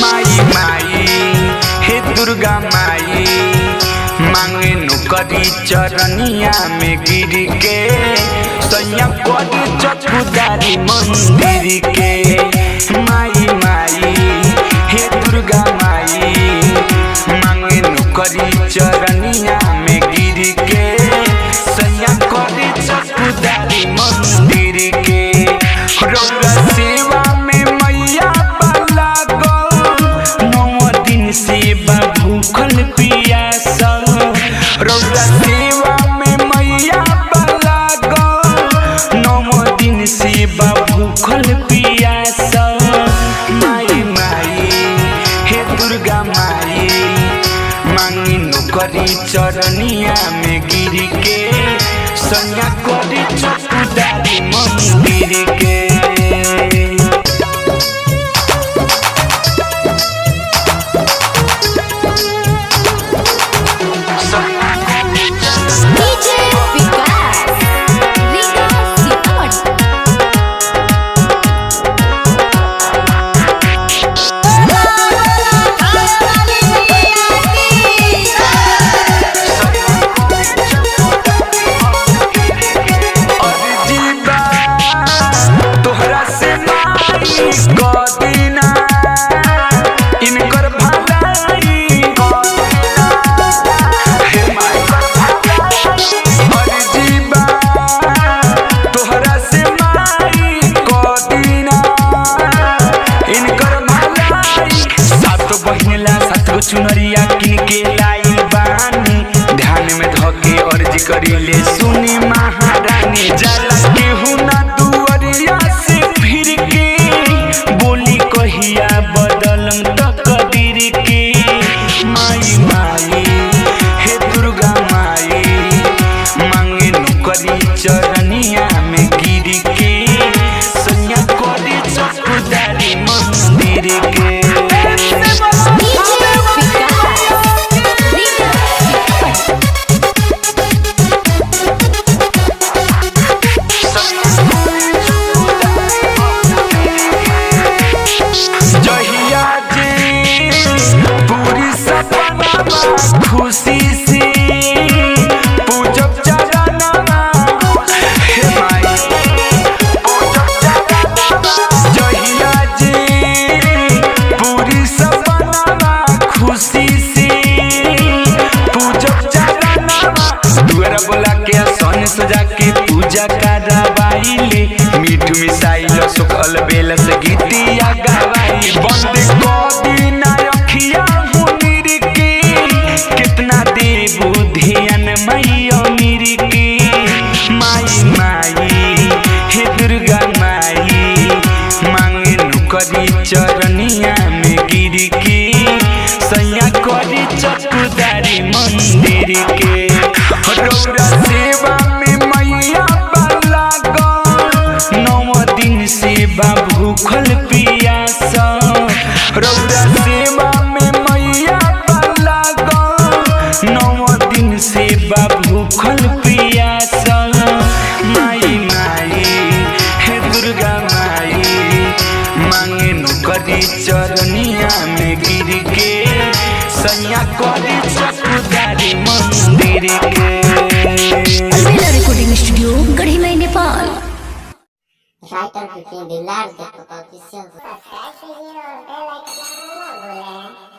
माई माई हे दुर्गा माई मांगे नुकरी चरनिया में गिर के सैया करी चकुदारी मंदिर के। माई माई हे दुर्गा माई मांगे नुकरी चरनिया में गिर के सैया करी चकुदारी मंदिर के। रौरा सेवा में मैया बाला गो 9 दिन सेवा भूखल पियासल। रौरा सेवा में मैया बाला गो 9 दिन सेवा भूखल पियासल। माई माई हे दुर्गा माई मांगी नुकरी चरनिया में गिर के सैया करी चकुदारी मंदिर के। चुनरिया किन के लाइल बानी ध्यान में धके अर्जी करीले सुनी महारानी। जाला केहू ना दुआरिया से फिर के बोली कहिया बदलम तकदीर के। माई माई हे दुर्गा माई मांगे नुकरी चरनिया में गिर के सैया करी चकुदारी मंदिर के। खुशी से पूजब चरणवा हे माई पूजब चरणवा जहिया जी पूरी सपनवा खुशी से पूजब चरणवा। दुआरा बोला के सन सजा के पूजा करवाइले मीठ मिसाइल सुखल बेल से गीतिया गवाई। बंद कदी ना रखिया ध्यान मैया मेरी के। माई माई हे दुर्गा माई मांगे नुकरी चरनिया में गिर के सैया करी चकुदारी मंदिर के। रौरा सेवा में मैया बाला गो 9 दिन सेवा भूखल पियासल। रौरा सेवा में मैया बाला गो 9 दिन सेवा भूखल पियासल। माई माई हे दुर्गा माई मांगे नुकरी चरनिया में गिर के सैया करी चकुदारी मंदिर के। Recording studio Gadhimai Nepal. Writer 15 the large official subscribe कीजिए और बेल आइकन दबाना ना भूलें।